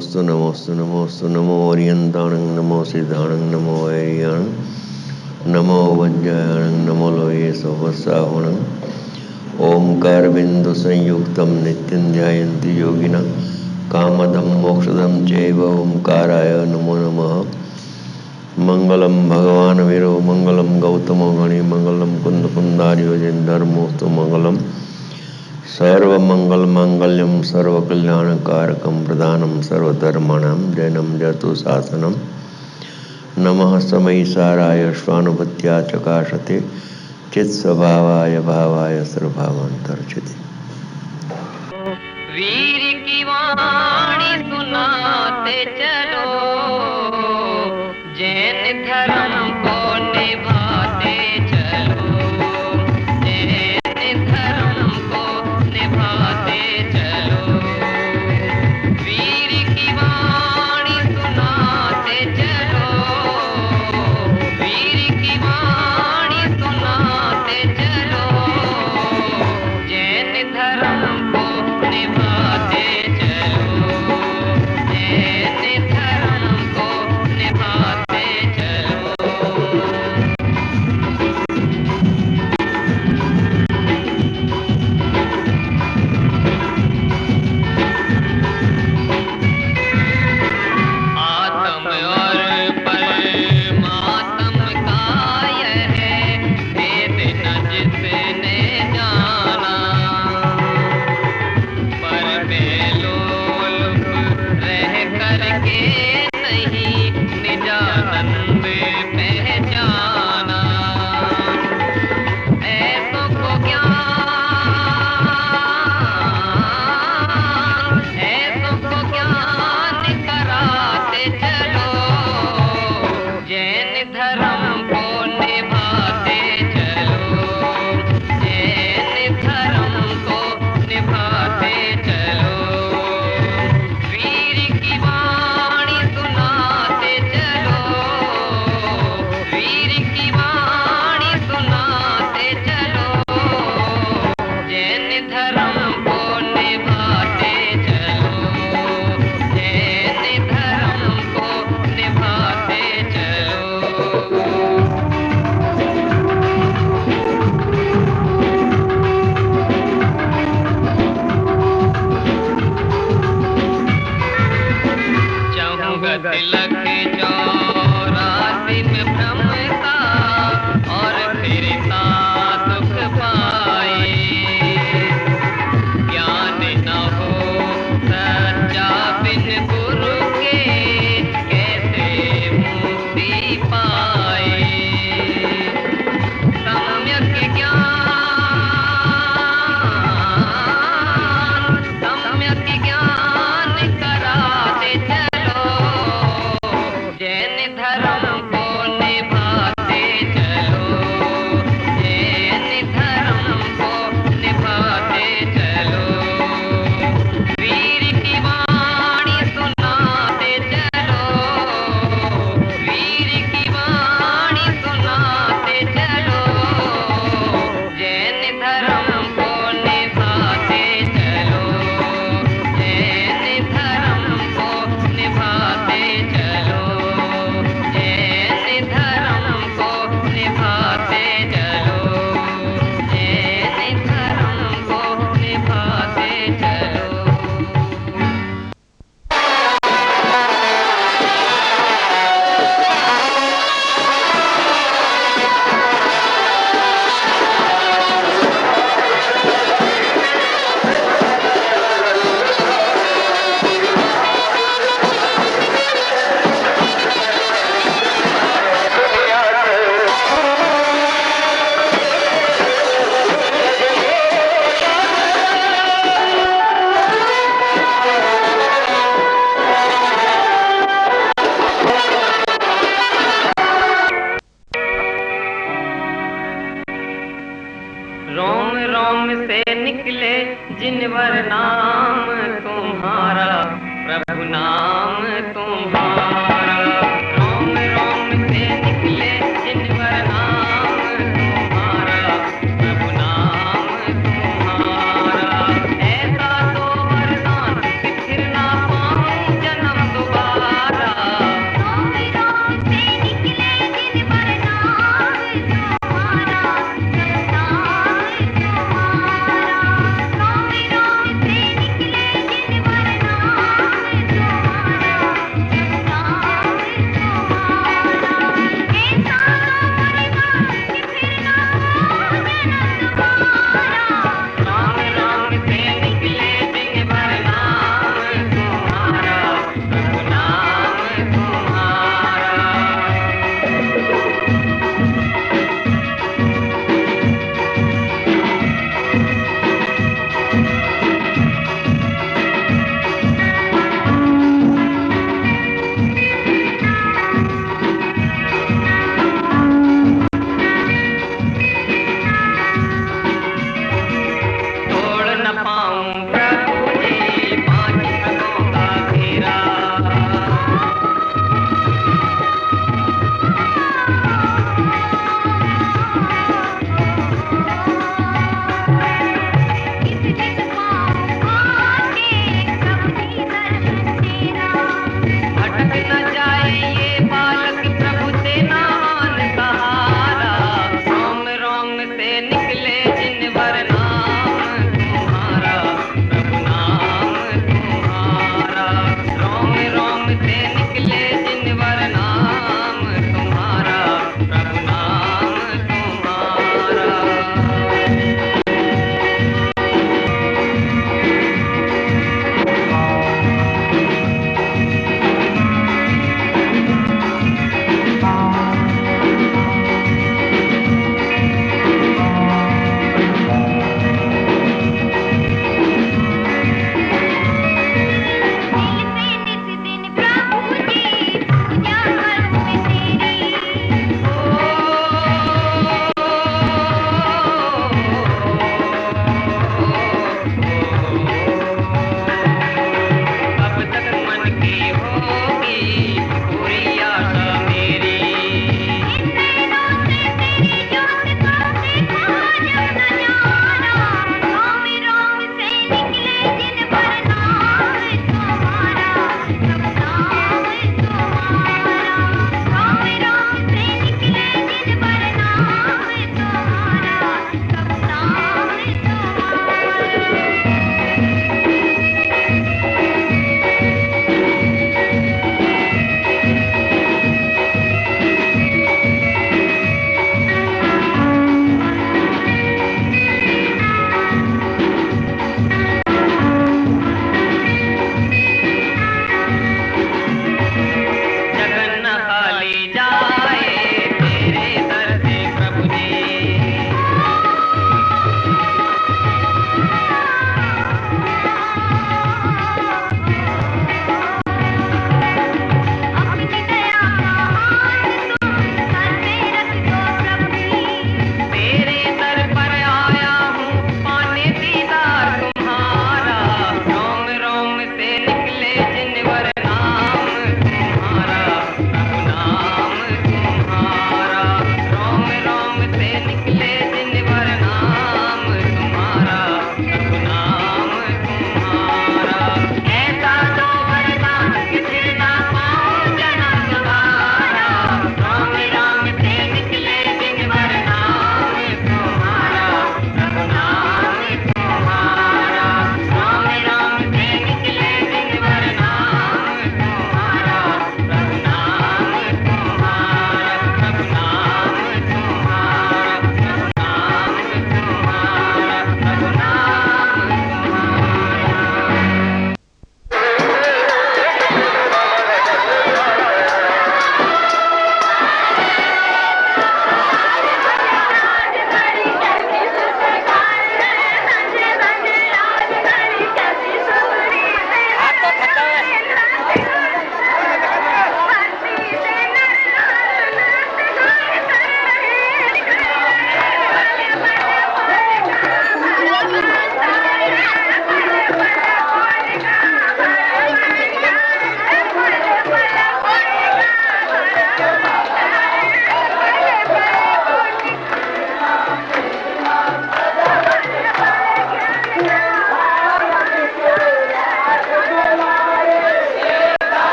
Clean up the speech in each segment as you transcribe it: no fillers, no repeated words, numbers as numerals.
नमोस्तु नमोस्तु नमोस्तु नमो ओरियंताणं नमो सिद्धाणं नमो वैरियाणं नमो वज्रायणं नमो लोये सोवत्साहुणं ओंकार बिंदु संयुक्तं नित्यं ध्यायन्ति योगिनः कामदं मोक्षदं चैव ओंकाराय नमो नमः। मंगलम भगवान वीरो मंगलम गौतमो गणि मंगलम कुंद कुंदार्यो धर्मोस्तु मंगलम सर्वमंगल मांगल्यम सर्वकल्याणकारकम प्रधानम सर्वधर्माणां जैनम जतु शासनम नमः समयिसाराय स्वानुभूत्या चकाशते चित्स्वभावाय भावाय सर्वभावांतर्चिते। वीर की वाणी सुनाते चलो, जैन धर्म को निभाते चलो, जैन धर्म को निभाते चलो। वीर की वाणी सुनाते चलो, वीर की वाणी सुनाते चलो, जैन धर्म को निभाते चलो, जैन धर्म को निभाते चलो। आत्म और परमात्म का यह भेद न जिसने जाना, पर बेलोलुप रह करके नहीं निजानंद पहचाना। ऐसों को ज्ञान, ऐसों को ज्ञान कराते चलो, जैन धर्म को निभाते चलो, जैन धर्म को निभाते चलो। वीर की वाणी सुनाते चलो, वीर की वाणी सुनाते चलो, जैन धर्म को निभाते चलो, जैन धर्म को निभाते चलो। चाहूँगा तिलक चौरासी में भ्रमता और फिरता सुख पाए। ज्ञान न हो सच्चा बिन गुरु के कैसे मुक्ति पाए। सम्यक ज्ञान, सम्यक ज्ञान कराते चलो, जैन धर्म को निभाते चलो, जैन धर्म को निभाते चलो। वीर की वाणी सुनाते चलो, वीर की वाणी सुनाते चलो, जैन धर्म को निभाते चलो, जैन धर्म को निभाते चलो, जैन धर्म को निभाते चलो, जैन धर्म को निभाते चलो। रोम रोम से निकले जिनवर नाम तुम्हारा, प्रभु नाम तुम्हारा। रोम रोम से निकले जिनवर नाम तुम्हारा, प्रभु नाम तुम्हारा। ऐसा तो वरदान फिर ना पाऊं जन्म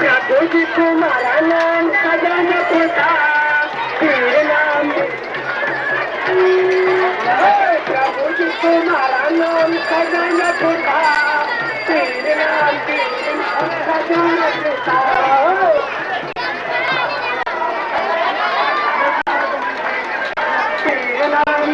प्रभु जी तुम्हारा नाम खजाना पुता पीर नाम प्रभु जी तुम्हारा नाम खजाना पुता पीर नाम खजाना पुता पीर नाम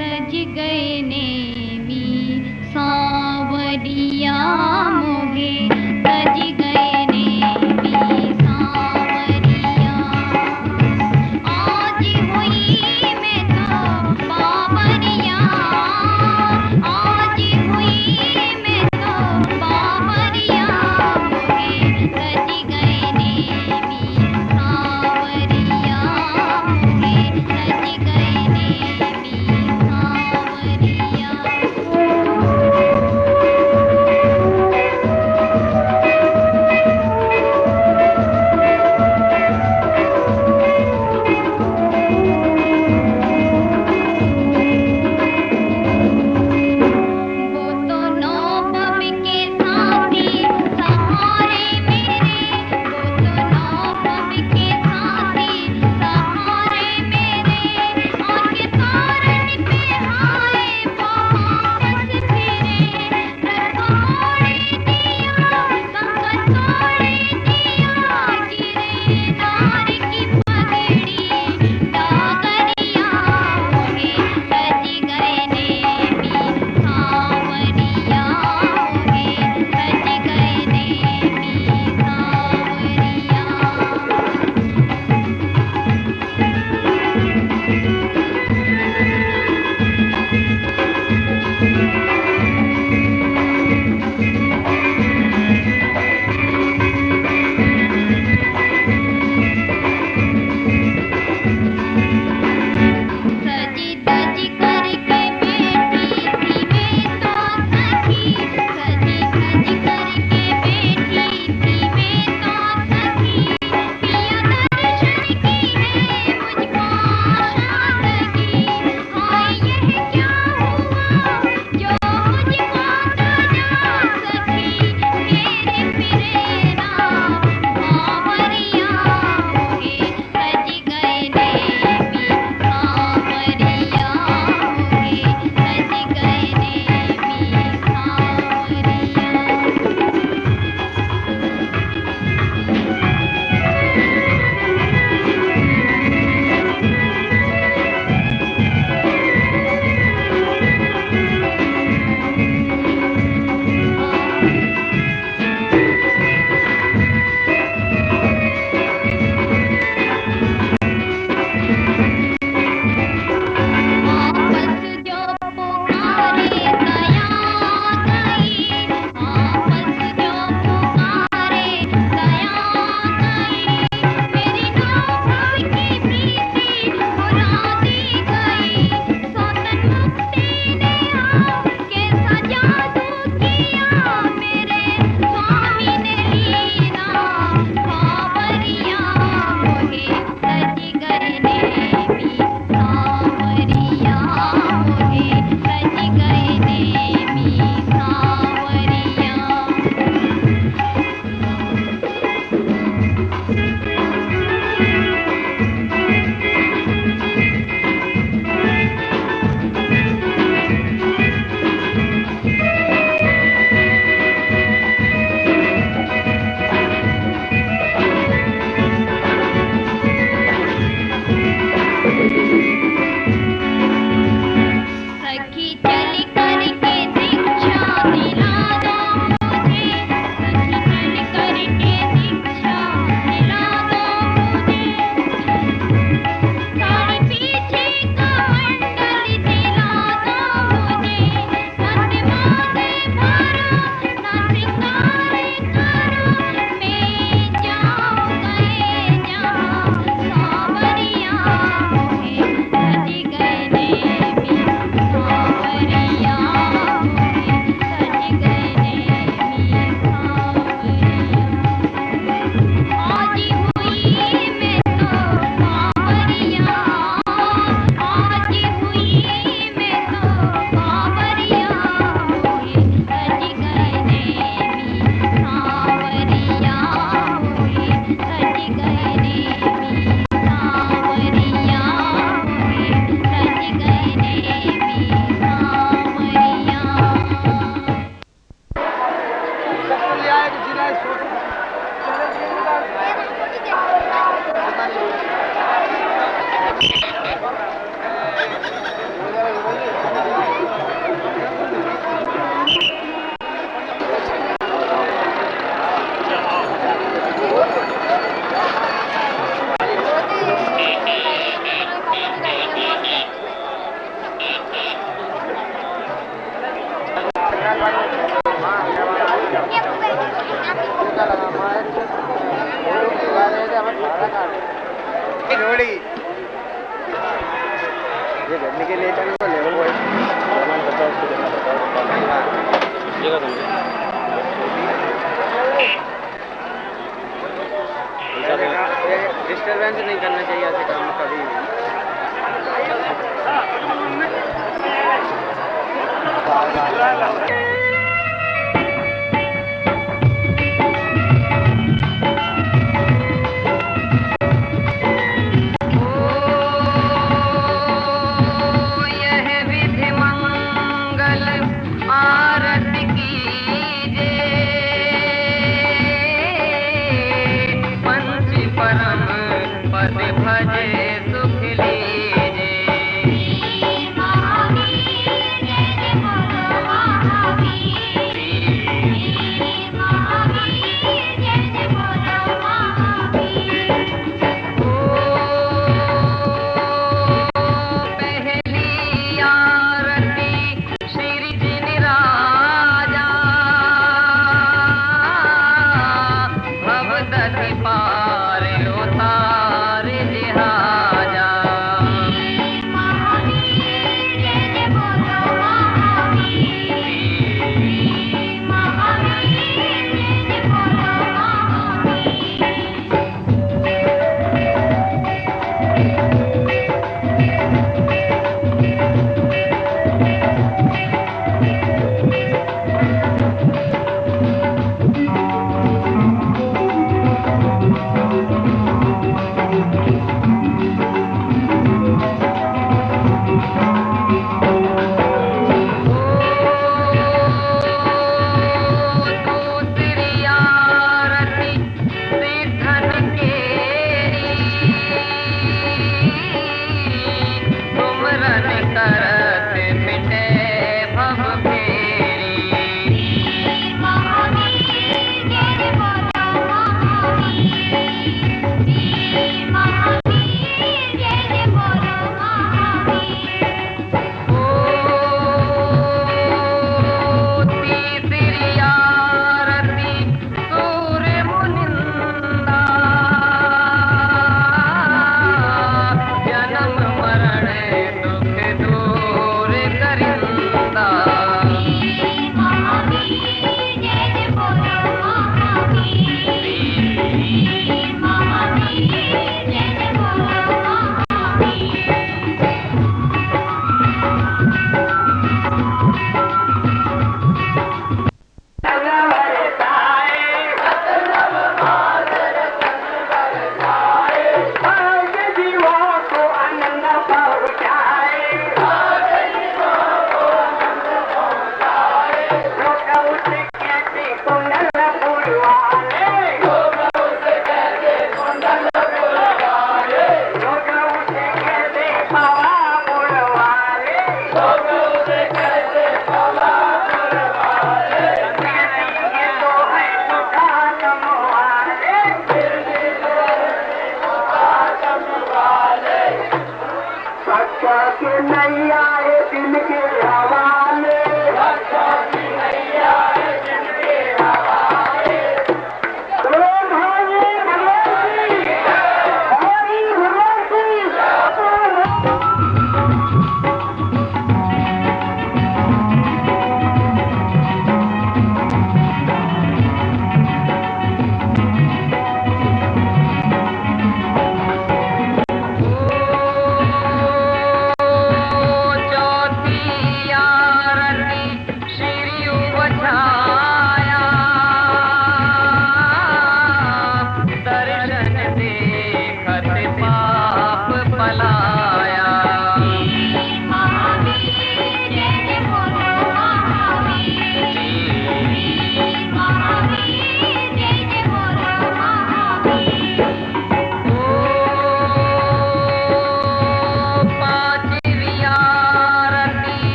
तज गए नेमी सांवरिया मोहे तज गए नेमी सांवरिया आज हुई मैं तो बावरिया आज हुई मैं तो बावरिया मोहे तज गए नेमी सांवरिया मोहे तज गए नेमी सांवरिया जोड़ी ये भेजने के लिए चलो ले लो डिस्टर्बेंस नहीं करना चाहिए ऐसे काम में कभी भी।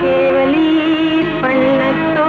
केवली पन्नतो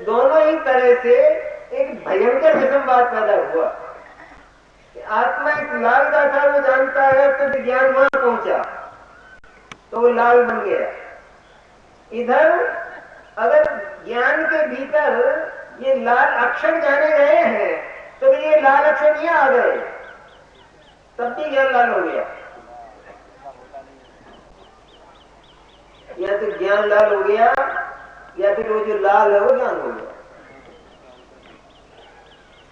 दोनों ही तरह से एक भयंकर विषमवाद पैदा हुआ कि आत्मा एक लाल का था, वो जानता है, तो विज्ञान वहां पहुंचा तो वो लाल बन गया। इधर अगर ज्ञान के भीतर ये लाल अक्षर जाने गए हैं तो ये लाल अक्षर नहीं आ गए, तब भी ज्ञान लाल हो गया। या तो ज्ञान लाल हो गया या फिर वो जो लाल है वो ज्ञान हो गया।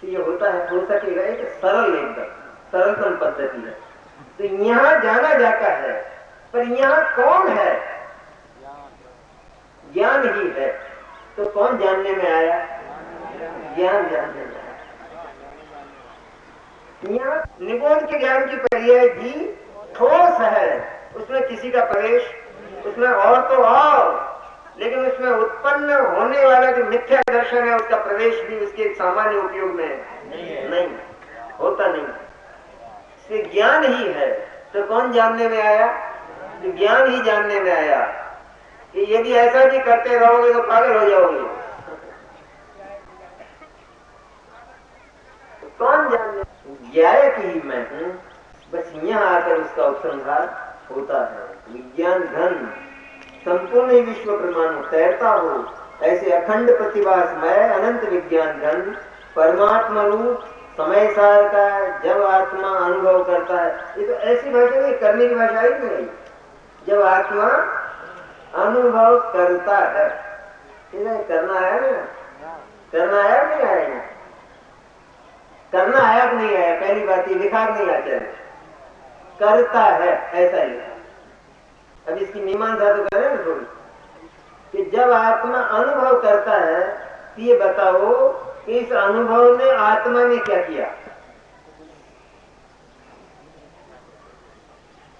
तो ये होता है, हो सकेगा एक सरल, एकदम सरलतम पद्धति है। तो यहाँ जाना जाता है, पर यहाँ कौन है? ज्ञान ही है। तो कौन जानने में आया? ज्ञान जानने में आया। यहाँ निगूढ़ के ज्ञान की पर्याय भी ठोस है, उसमें किसी का प्रवेश, उसमें और तो और, लेकिन उसमें उत्पन्न होने वाला जो मिथ्या दर्शन है उसका प्रवेश भी उसके सामान्य उपयोग में नहीं होता, नहीं। इसलिए ज्ञान ही है। तो कौन जानने में आया? जो ज्ञान ही जानने में आया। कि यदि ऐसा भी करते रहोगे तो पागल हो जाओगे। तो कौन जानने? ज्ञायक ही मैं हूं, बस यहाँ आकर उसका उपसंहार होता है। विज्ञान घन संपूर्ण विश्व परमाणु तैरता हो, ऐसे अखंड प्रतिभासमय अनंत विज्ञान घन परमात्मा रूप समय सार का जब आत्मा अनुभव करता है। ये तो ऐसी भाषा नहीं, करने की भाषा ही नहीं। जब आत्मा अनुभव करता है, करना है ना, करना है नहीं आएगा, करना आया कि नहीं आया, पहली बात ये लिखा नहीं आचार्य, करता है ऐसा ही। अब इसकी मीमांसा तो करें ना थोड़ी, कि जब आत्मा अनुभव करता है तो ये बताओ कि इस अनुभव ने आत्मा में क्या किया?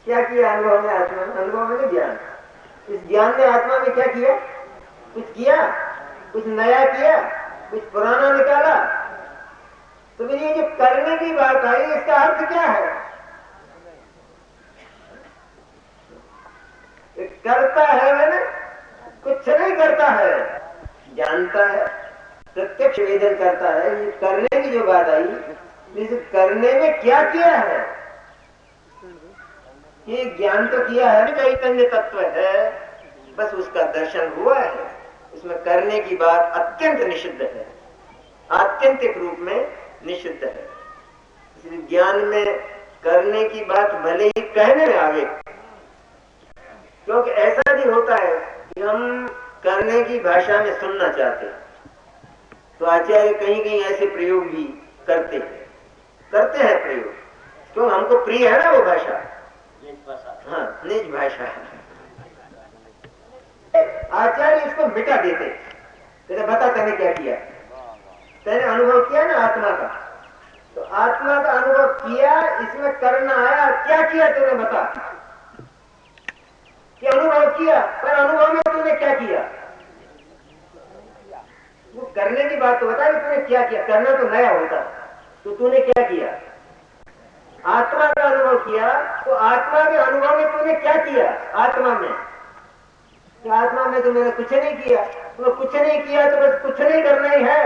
क्या किया अनुभव में? आत्मा में, अनुभव में ज्ञान, इस ज्ञान ने आत्मा में क्या किया? कुछ किया, कुछ नया किया, कुछ पुराना निकाला। तो ये जो करने की बात आई, इसका अर्थ क्या है? करता है मैंने, कुछ नहीं करता है, जानता है, प्रत्यक्ष वेदन करता है। ये करने की जो बात आई, इस करने में क्या किया है? ये ज्ञान तो किया है, चैतन्य तत्व है, बस उसका दर्शन हुआ है। उसमें करने की बात अत्यंत निषिद्ध है, आत्यंतिक रूप में निषिद्ध है। इसलिए ज्ञान में करने की बात भले ही कहने में आवे, क्योंकि ऐसा भी होता है कि हम करने की भाषा में सुनना चाहते हैं, तो आचार्य कहीं कहीं ऐसे प्रयोग भी करते हैं प्रयोग, क्यों? हमको प्रिय है ना वो भाषा, हाँ, निज भाषा। आचार्य इसको मिटा देते, बता तूने क्या किया, तूने अनुभव किया ना आत्मा का, तो आत्मा का अनुभव किया, इसमें करना आया, क्या किया तूने बता? कि अनुभव किया, पर अनुभव में तूने क्या किया? वो करने की बात तो बता कि तूने क्या किया। करना तो नया होता, तो तूने क्या किया? आत्मा का अनुभव किया, तो आत्मा के अनुभव में तूने क्या किया? आत्मा में, कि आत्मा में तो मैंने कुछ नहीं किया। तो कुछ नहीं किया तो बस कुछ नहीं करना ही है,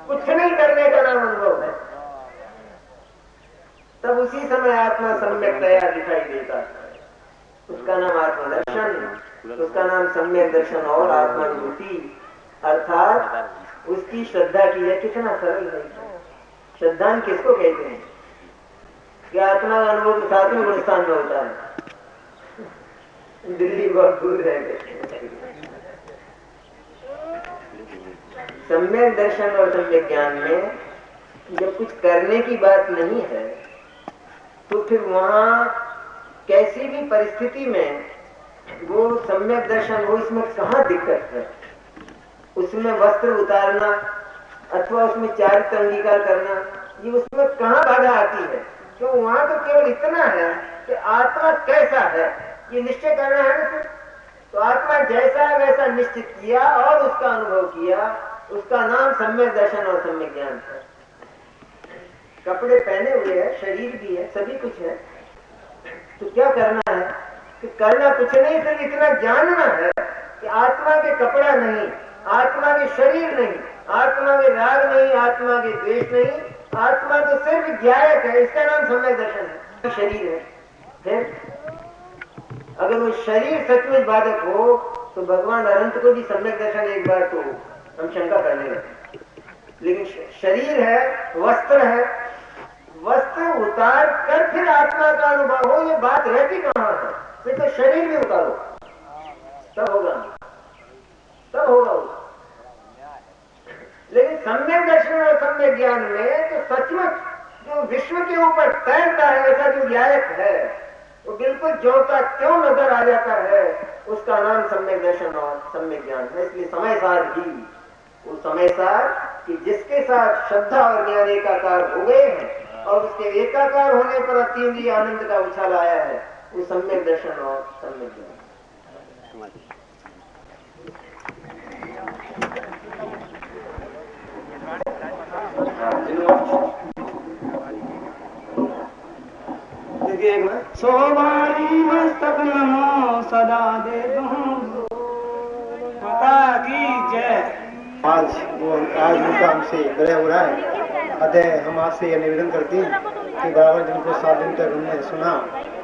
कुछ नहीं करने का नाम अनुभव है। तब उसी समय आत्मा सम्यक तैयार दिखाई देता है, उसका नाम आत्मदर्शन, उसका नाम सम्यक दर्शन और आत्मानुभूति। अर्थात उसकी श्रद्धा की है। कितना सरल है श्रद्धा, किसको कहते हैं? कि आत्मा का अनुभव तो 7वें गुणस्थान में होता है, दिल्ली बहुत दूर है। सम्यक दर्शन और सम्यक ज्ञान में जब कुछ करने की बात नहीं है, तो फिर वहां कैसी भी परिस्थिति में वो सम्यक दर्शन हो, इसमें कहाँ दिक्कत है? उसमें वस्त्र उतारना अथवा उसमें चारित्र अंगीकार करना, ये उसमें कहाँ बाधा आती है? क्यों? वहां तो केवल इतना है कि आत्मा कैसा है ये निश्चय करना है ना। तो आत्मा जैसा है वैसा निश्चित किया और उसका अनुभव किया, उसका नाम सम्यक दर्शन और सम्यक ज्ञान है। कपड़े पहने हुए है, शरीर भी है, सभी कुछ है, तो क्या करना है? कि करना कुछ नहीं, सिर्फ इतना जानना है कि आत्मा के कपड़ा नहीं, आत्मा के शरीर नहीं, आत्मा के राग नहीं, आत्मा के द्वेष नहीं, आत्मा तो सिर्फ ज्ञायक है, इसका नाम सम्यक दर्शन है। शरीर है, फिर अगर वो शरीर सचमुच बाधक हो तो भगवान अनंत को भी सम्यक दर्शन एक बार तो हम शंका करने लगे। लेकिन शरीर है, वस्त्र है, वस्त्र उतार कर फिर आत्मा का अनुभव हो, ये बात रहती कहां है? फिर तो शरीर भी उतारो, तब होगा, तब होगा वो। लेकिन सम्यक दर्शन और सम्यक ज्ञान में तो सचमुच जो विश्व के ऊपर तैरता है, ऐसा जो ज्ञायक है, वो बिल्कुल ज्यों का त्यों नजर आ जाता है, उसका नाम सम्यक दर्शन और सम्यक ज्ञान है। इसलिए समय सार भी वो समय सार कि जिसके साथ श्रद्धा और ज्ञान एकाकार हो गए हैं और उसके एकाकार होने पर अतीन्द्रिय आनंद का उछाल आया है, वो सम्यक दर्शन और सम्यक ज्ञान। देखिए सोबारी मस्तक नमो सदा दे दूं माता की जय। आज उनका हमसे ग्रह हो रहा है, अतः हम आपसे यह निवेदन करते हैं कि बराबर जिनको 7 दिन तक हमने सुना,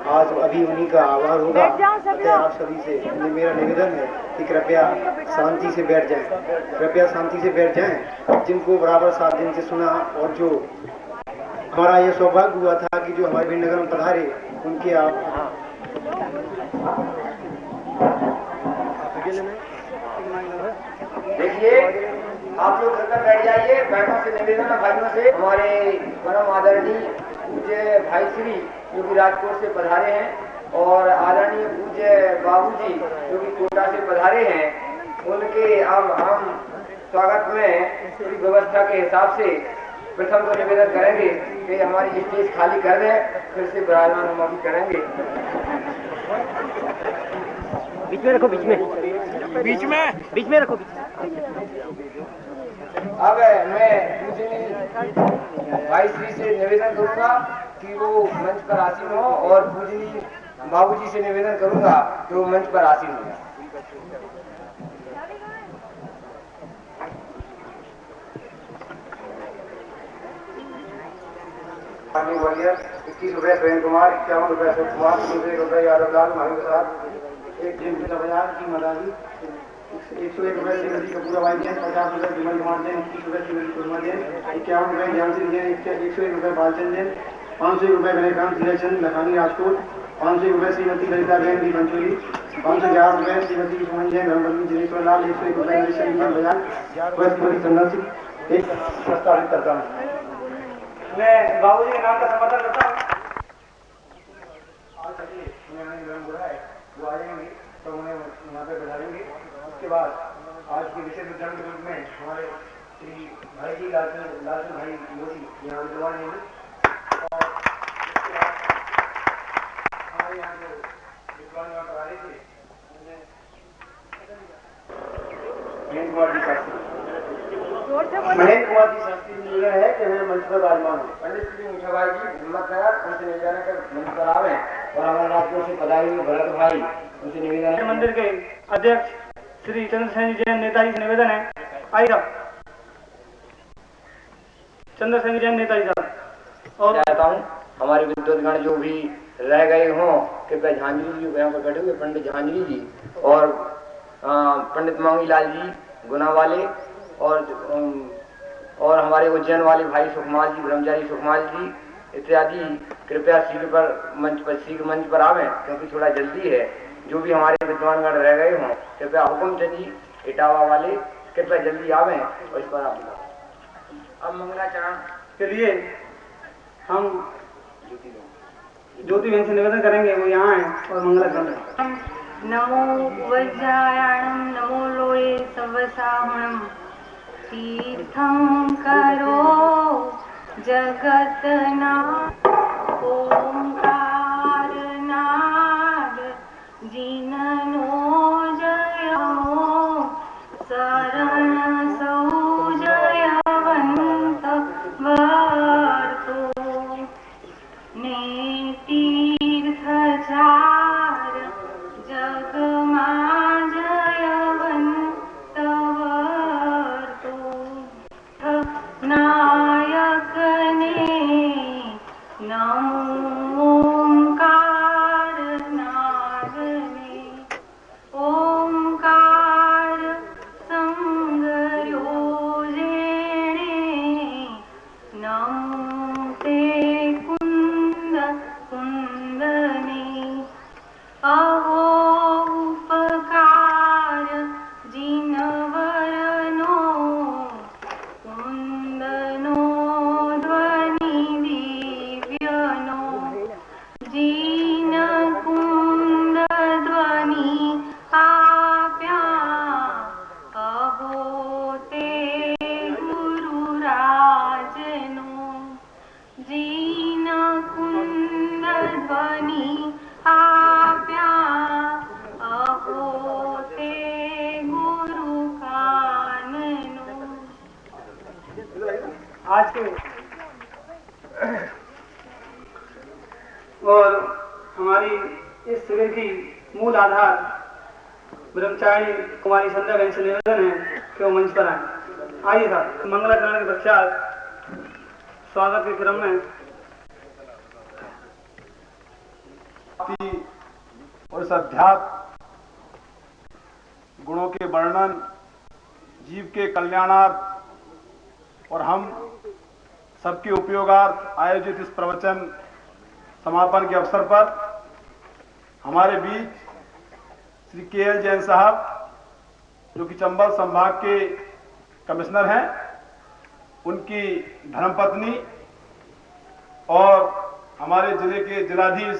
आज अभी उन्हीं का आभार होगा। अतः आप सभी से मेरा निवेदन है कि कृपया शांति से बैठ जाएं, कृपया शांति से बैठ जाएं। जिनको बराबर 7 दिन से सुना और जो हमारा यह सौभाग्य हुआ था कि जो हमारे वीरनगर में पधारे, उनके आप देखिए, आप लोग घर बैठ जाइए। बहनों से निवेदन है, भाइयों से, हमारे परम आदरणीय पूज्य भाई श्री जो कि राजकोट से पधारे हैं और आदरणीय पूज्य बाबूजी जो कि कोटा से पधारे हैं, उनके अब हम स्वागत में पूरी व्यवस्था के हिसाब से प्रथम तो निवेदन करेंगे कि हमारी स्टेज खाली कर दें, फिर से विराजमान हम अभी करेंगे। बीच में रखो, बीच में रखो। अब मैं पूजनीय भाई श्री से निवेदन करूंगा कि वो मंच पर आसीन हो और पूजनीय बाबूजी से निवेदन करूंगा कि वो मंच पर आसीन हो। ग्वालियर 21 रुपए प्रेम कुमार, 51 रुपए अशोक कुमार, 1 रुपए यादव लाल माही प्रसाद, 1 दिन बाजार की मदारी, 101 रुपए श्रीमती कपूरा बाई जैन, 50 रुपए विमल कुमार जैन, 21 रुपए श्रीमती कुर्मा जैन, 51 रुपए ज्ञान सिंह जैन, 101 रुपए बालचंद जैन, 500 रुपए विनयकांत धीरचंद लखानी राजकोट, 500 रुपए श्रीमती ललिता जैन दी मंचोली, 511 रुपए श्रीमती सुमन जैन धर्मपत्नी जिनेश्वर लाल, 101 रुपए बाजार श्रीमती चंदन सिंह। एक प्रस्तावित करता हूँ, मैं बाबूजी के नाम का समर्थन करता हूँ। आज वो आ जाएंगे तो उन्हें यहाँ पे बढ़ाएंगे। उसके बाद आज के विषय वितरण के रूप में हमारे श्री भाई जी लालचंद भाई मोदी यहाँ विद्वान हैं और उसके बाद हमारे यहाँ जो विद्वान यहाँ पर आ रहे थे महेंद्र कुमार जी शास्त्री निवेदन है कि हमें मंच पर विराजमान हो। पंडित श्री मीठाबाई जी हिम्मत नगर उनसे निवेदन कर मंच पर आवे और हमारे राजकोट से पधारे हुए भरत भाई उनसे निवेदन है। मंदिर के अध्यक्ष श्री चंद्रसेन जैन नेताजी से निवेदन है, आई साहब चंद्रसेन जैन नेताजी साहब। और चाहता हूँ हमारे विद्वतगण जो भी रह गए हों, कृपया झांझरी जी यहाँ पर बैठे हुए पंडित झांझरी जी और पंडित मोंगीलाल जी गुना वाले और हमारे उज्जैन वाले भाई सुखमाल जी, ब्रह्मचारी सुखमाल जी इत्यादि कृपया शीघ्र मंच पर आवें, क्योंकि थोड़ा जल्दी है। जो भी हमारे विद्वानगण रह गए हों, कृपया हुकुमचंद जी इटावा वाले कृपया जल्दी आवें और इस पर आप अब मंगलाचरण के लिए हम ज्योति बहन से निवेदन करेंगे, वो यहाँ है और मंगलाचरण। नमो वज्रायणं नमो लोये सवसाहुणं तीर्थं करो जगतनाथ ओंकार नाद जिननो जयो शरण सौ जयवंत वर्तो ने तीर्थ चार जगमा जयवंत वर्तो। हेतु और हमारी इस शिविर की मूल आधार ब्रह्मचारी कुमारी संध्या बहन से निवेदन है कि वो मंच पर आए। आइए साहब, मंगलाचरण के पश्चात स्वागत के क्रम में और इस अध्यात्म गुणों के वर्णन, जीव के कल्याणार्थ और हम सबके उपयोगार्थ आयोजित इस प्रवचन समापन के अवसर पर हमारे बीच श्री के.एल. जैन साहब, जो कि चंबल संभाग के कमिश्नर हैं, उनकी धर्मपत्नी और हमारे जिले के जिलाधीश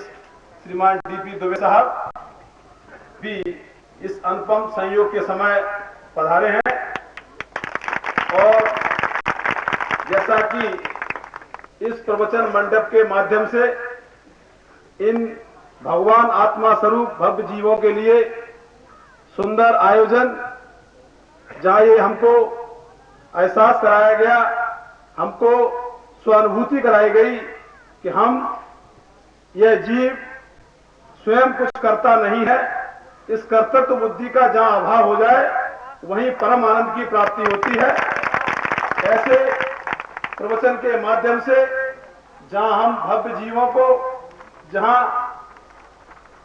श्रीमान डी.पी. दुबे साहब भी इस अनुपम संयोग के समय पधारे हैं। और जैसा कि इस प्रवचन मंडप के माध्यम से इन भगवान आत्मा स्वरूप भव्य जीवों के लिए सुंदर आयोजन, जहां ये हमको एहसास कराया गया, हमको स्वानुभूति कराई गई कि हम यह जीव स्वयं कुछ करता नहीं है। इस कर्तव्य बुद्धि का जहां अभाव हो जाए वहीं परम आनंद की प्राप्ति होती है। ऐसे प्रवचन के माध्यम से जहां हम भव्य जीवों को, जहां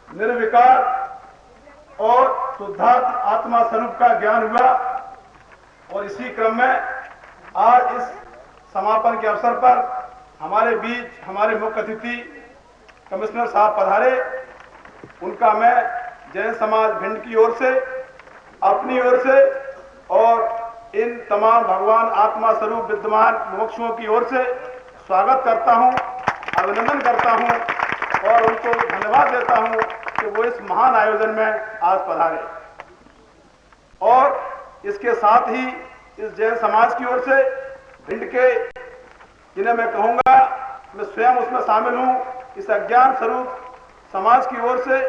निर्विकार और शुद्धात्म आत्मा स्वरूप का ज्ञान हुआ, और इसी क्रम में आज इस समापन के अवसर पर हमारे बीच हमारे मुख्य अतिथि कमिश्नर साहब पधारे। उनका मैं जैन समाज भिंड की ओर से, अपनी ओर से और इन तमाम भगवान आत्मा स्वरूप विद्यमान मुमुक्षुओं की ओर से स्वागत करता हूं, अभिनंदन करता हूं और उनको धन्यवाद देता हूं कि वो इस महान आयोजन में आज पधारे। और इसके साथ ही इस जैन समाज की ओर से भिंड के, जिन्हें मैं कहूंगा मैं स्वयं उसमें शामिल हूं, इस अज्ञान स्वरूप समाज की ओर से,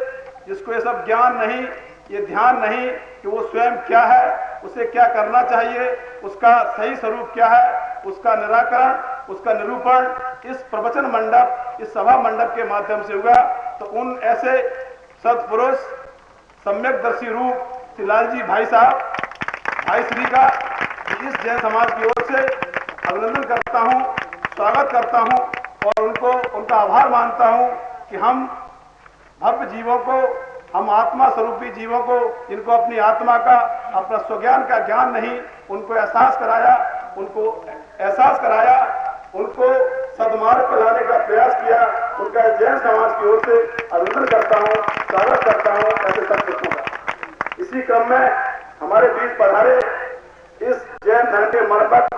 जिसको ये सब ज्ञान नहीं, ये ध्यान नहीं कि वो स्वयं क्या है, उसे क्या करना चाहिए, उसका सही स्वरूप क्या है, उसका निराकरण, उसका निरूपण इस प्रवचन मंडप, इस सभा मंडप के माध्यम से हुआ। तो उन ऐसे सत्पुरुष सम्यकदर्शी रूप श्री लालजी भाई साहब, भाई श्री का इस जैन समाज की ओर से अभिनंदन करता हूं, स्वागत करता हूं और उनको उनका आभार मानता हूं कि हम भव्य जीवों को, हम आत्मा स्वरूपी जीवों को, जिनको अपनी आत्मा का, अपना स्वज्ञान का ज्ञान नहीं, उनको एहसास कराया, उनको सद्मार्ग पर लाने का प्रयास किया। उनका जैन समाज की ओर से अभिनंदन करता हूं, स्वागत करता हूं ऐसे सत्पुरुषों का। इसी क्रम में हमारे बीच पधारे इस जैन धर्म के मर्मज्ञ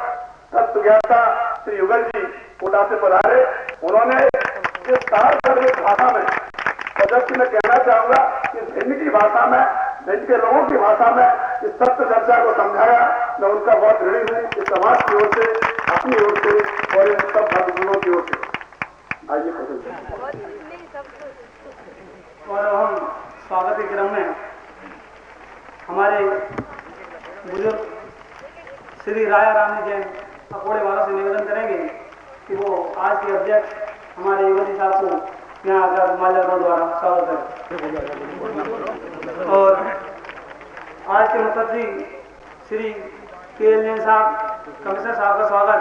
तत्व ज्ञाता श्री युगल जी कोटा से पधारे। उन्होंने इस सार्वजनिक भाषा में, और जबकि मैं कहना चाहूंगा कि भिंड की भाषा में, भिंड के लोगों की भाषा में इस सत्य चर्चा को समझाया। मैं उनका बहुत ऋणी हूँ, इस समाज की ओर से, अपनी ओर से और इन सब भक्तजनों की ओर से। आइए और हम स्वागत के क्रम में हमारे बुजुर्ग श्री राया राम जैन अकोड़े वालों से निवेदन करेंगे कि वो आज के अध्यक्ष हमारे युवती साहब को यहाँ आकर माल्यार्पण द्वारा स्वागत करें। और आज के मुख्य अतिथि श्री के.एल. जैन साहब, कमिश्नर साहब का स्वागत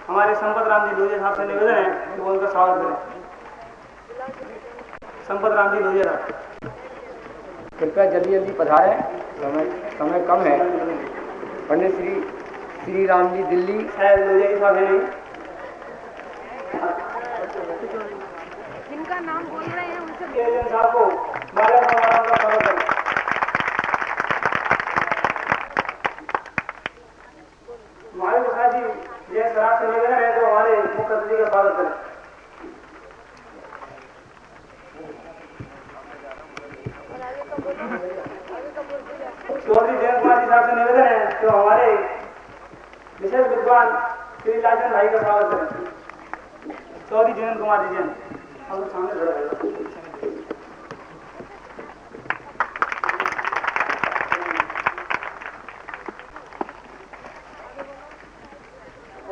हमारे संपत राम जी लोहिया साहब से निवेदन है कि वो उनका स्वागत करें। संपत राम जी लोहिया साहब, कृपया जल्दी जल्दी पधारें, समय कम है। पंडित श्री राम जी दिल्ली लोहिया जी साहब है, जिनका नाम बोल रहे हैं उनसे के.एल. साहब को माल्यार्पण द्वारा उनका स्वागत करें। हमारे प्रसाद जी जय सराज से निवेदन है तो हमारे मुख्य अतिथि का स्वागत करें। चौधरी जयंत कुमार जी साहब से निवेदन है तो हमारे विशेष विद्वान श्री लाजन भाई का स्वागत करें। चौधरी जयंत कुमार जी जैन हम लोग सामने खड़े हैं।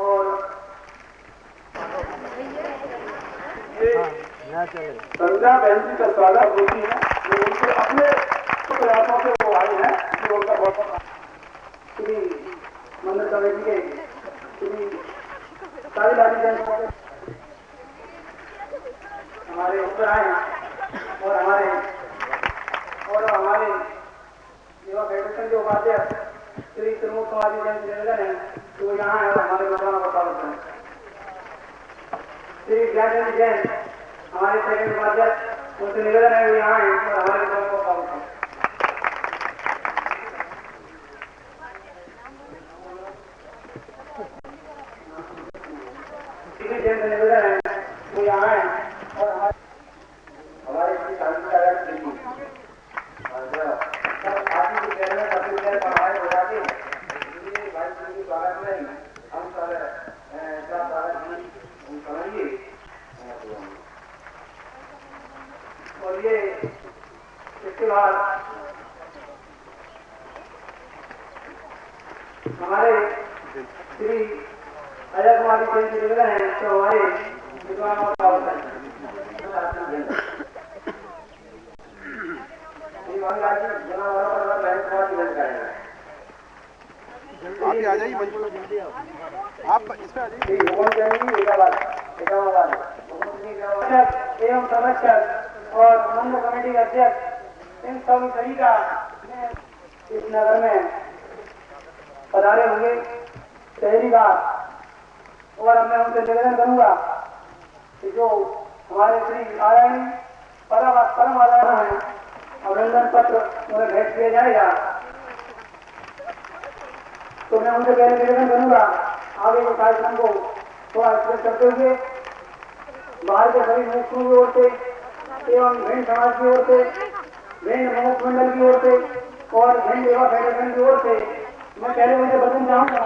और संध्या बहन जी का स्वागत होती है, वो उनके अपने प्रयासों से वो आए हैं, कि उनका बहुत श्री मंदिर कमेटी के श्री सारी लाली जैन हमारे ऊपर आए और हमारे युवा फेडरेशन के उपाध्यक्ष श्री प्रमोद कुमार जी जैन निवेदन है कि वो यहाँ है और हमारे नौजवानों का स्वागत है। श्री ज्ञान जैन हमारे सेकंड उपाध्यक्ष, उनसे निवेदन है वो यहाँ है और हमारे नौजवानों का स्वागत है। श्री जैन से निवेदन है वो यहाँ है और हमारे श्री शांति सागर दिल्ली पढ़ाए हो जाते हैं, इसलिए भाई श्री के स्वागत में हम समझिए। और ये इसके बाद हमारे श्री अजय कुमार जी जैन के निवेदन है तो हमारे विद्वानों का आप आ जाइए, आप इस पे आ जाइए। एवं संरक्षक और मंदिर कमेटी के अध्यक्ष, इन सभी का इस नगर में पधारे होंगे पहली बार, और अब मैं उनसे निवेदन करूंगा कि जो हमारे श्री आदरणीय परम आदरणीय है अभिनंदन पत्र उन्हें भेंट किया जाएगा, तो मैं उनसे पहले निवेदन करूंगा आगे के कार्यक्रम को थोड़ा एक्सप्रेस करते हुए बाहर के सभी मुख्यों की ओर से एवं भेंट समाज की ओर से, भेंट मुक्त मंडल की ओर से और भेंट युवा फेडरेशन की ओर से मैं पहले उनसे बचन चाहूंगा।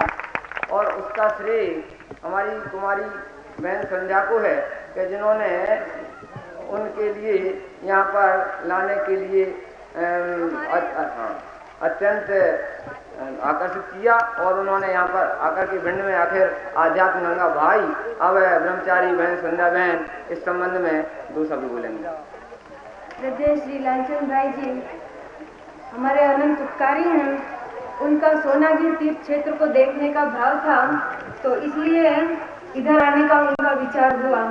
और उसका श्रेय हमारी कुमारी बहन संध्या को है कि जिन्होंने उनके लिए यहाँ पर लाने के लिए अत्यंत आकर्षित किया, और उन्होंने यहाँ पर आकर के भिंड में आखिर आध्यात्म गंगा भाई अब ब्रह्मचारी बहन संध्या बहन इस संबंध में दो शब्द बोलेंगे। हृदय श्री लालचंद भाई जी हमारे अनंत उपकारी हैं, उनका सोनागिर तीर्थ क्षेत्र को देखने का भाव था, तो इसलिए इधर आने का उनका विचार हुआ।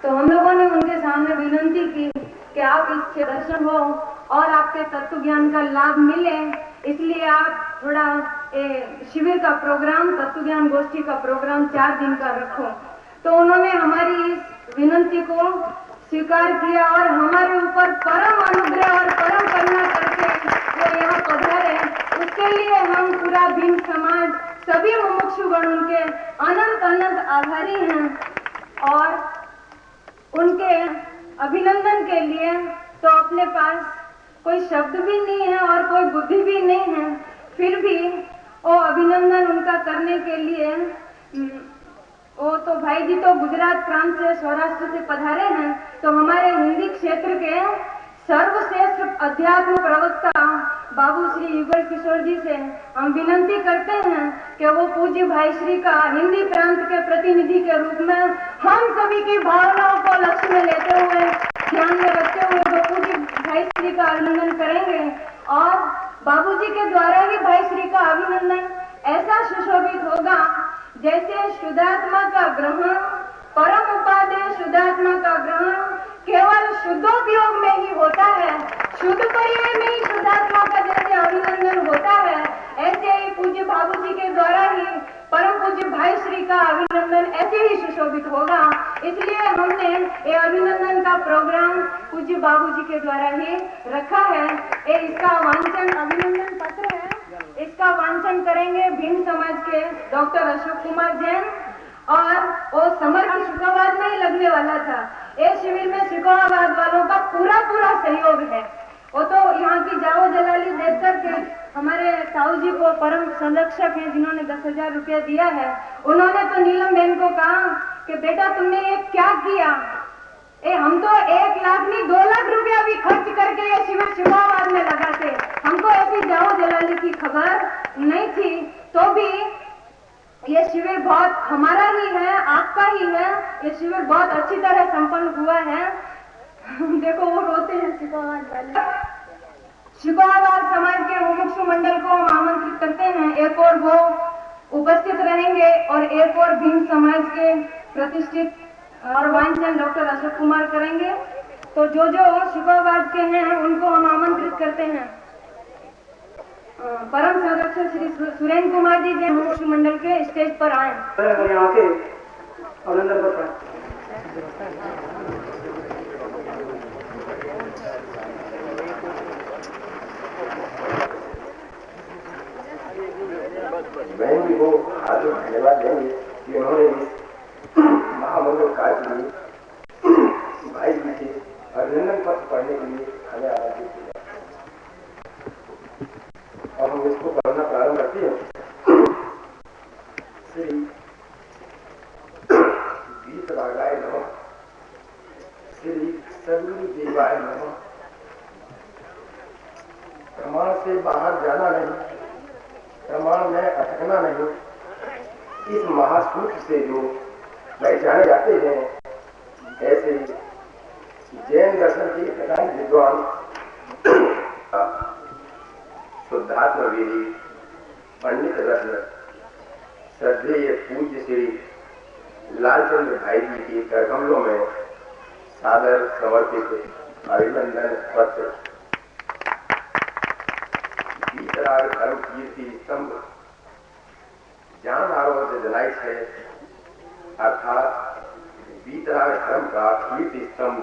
तो हम लोगों ने उनके सामने विनती की कि आप इससे दर्शन हो और आपके तत्व ज्ञान का लाभ मिले, इसलिए आप थोड़ा शिविर का प्रोग्राम, तत्व ज्ञान गोष्ठी का प्रोग्राम 4 दिन का रखो। तो उन्होंने हमारी इस विनती को स्वीकार किया और हमारे ऊपर परम अनुग्रह और परम करुणा करके वो यहाँ पधारे। उसके लिए हम पूरा भीम समाज, सभी मुमुक्षुगण उनके अनंत अनंत आभारी हैं, और उनके अभिनंदन के लिए तो अपने पास कोई शब्द भी नहीं है और कोई बुद्धि भी नहीं है, फिर भी वो अभिनंदन उनका करने के लिए वो तो भाई जी तो गुजरात प्रांत से, सौराष्ट्र से पधारे हैं, तो हमारे हिंदी क्षेत्र के सर्वश्रेष्ठ अध्यात्म प्रवक्ता बाबू श्री युगल किशोर जी से हम विनती करते हैं कि वो पूज्य भाई श्री का हिंदी प्रांत के प्रतिनिधि के रूप में हम सभी की भावनाओं को लक्ष्य में लेते हुए, ध्यान में रखते हुए वो पूज्य भाई श्री का अभिनंदन करेंगे, और बाबूजी के द्वारा ही भाई श्री का अभिनंदन ऐसा सुशोभित होगा जैसे शुद्धात्मा का ग्रहण, परम उपादेय शुद्धात्मा का ग्रहण केवल शुद्धोपयोग में ही होता है, शुद्ध पर्याय में ही शुद्धात्मा का जैसे अभिनंदन होता है, ऐसे ही पूज्य बाबूजी के द्वारा ही परम पूज्य भाई श्री का अभिनंदन ऐसे ही सुशोभित होगा। इसलिए हमने ये अभिनंदन का प्रोग्राम पूज्य बाबूजी के द्वारा ही रखा है। ये इसका वांचन, अभिनंदन पत्र है, इसका वांचन करेंगे भीम समाज के डॉक्टर अशोक कुमार जैन, और वो समर की शुक्रवार में ही लगने वाला था। इस शिविर में शुक्रवार वालों का पूरा सहयोग है। वो तो यहाँ की जाओ जलाली देख करके हमारे ताऊ जी को परम संरक्षक हैं जिन्होंने 10,000 रुपया दिया है, उन्होंने तो नीलम बहन को कहा कि बेटा तुमने ये क्या किया, हम तो 1 लाख नहीं 2 लाख रुपया भी खर्च करके ये शिविर शुक्रवार में लगाते, हमको ऐसी जाओ जलाली की खबर नहीं थी, तो भी ये शिविर बहुत हमारा ही है, आपका ही है, ये शिविर बहुत अच्छी तरह संपन्न हुआ है। देखो वो रोते हैं शिकोहाबाद वाले। शिकोहाबाद समाज के मुमुक्षु मंडल को हम आमंत्रित करते हैं, एक और वो उपस्थित रहेंगे और एक और भीम समाज के प्रतिष्ठित और वाइनचंद डॉक्टर अशोक कुमार करेंगे। तो जो शिकोहाबाद के हैं उनको हम आमंत्रित करते हैं। परम संरक्षक श्री सुरेंद्र कुमार जी जो मुमुक्षु मंडल के स्टेज पर आए। यहाँ के अभिनंदन पत्र बहन जी को हार्दिक धन्यवाद देंगे कि उन्होंने इस महामंगल कार्य के लिए भाई जी के अभिनंदन पत्र पढ़ने के लिए हमें आमंत्रित किया। अब हम इसको पढ़ना प्रारंभ करते हैं। श्री वीतरागाय नमः, श्री सद्गुरु देवाय नमः। प्रमाण से बाहर जाना नहीं, प्रमाण में अटकना नहीं। इस महासूत्र से जो पहचाने जाते हैं, ऐसे जैन दर्शन के प्रधान विद्वान शुद्धात्म वेदी पंडित रत्न श्रद्धेय पूज्य श्री लालचंद्र भाई जी के करकमलों में सादर समर्पित अभिनंदन पत्र। वीतराग धर्म कीर्ति स्तंभ जान आरोग्य जनाई है, अर्थात वीतराग धर्म का कीर्ति स्तंभ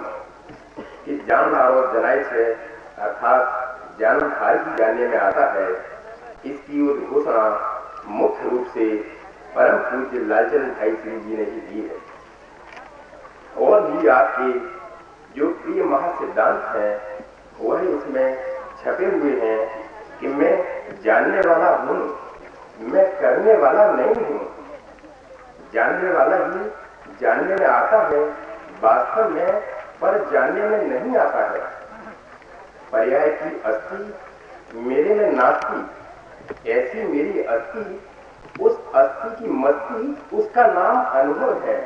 की जान आरोग्य जनाई है, अर्थात जानधार की जानने में आता है। इसकी उद्घोषणा मुख्य रूप से परम पूज्य लालचंद भाई श्री जी ने ही दी है। और भी आपके जो प्रिय महासिद्धांत हैं वह इसमें छपे हुए हैं कि मैं जानने वाला हूं, मैं करने वाला नहीं हूं। जानने वाला ही जानने में आता है वास्तव में, पर जानने में नहीं आता है। पर्याय की अस्थि मेरे में नास्ती, ऐसी मेरी अस्थि, उस अस्थि की मस्ती, उसका नाम अनुभव है।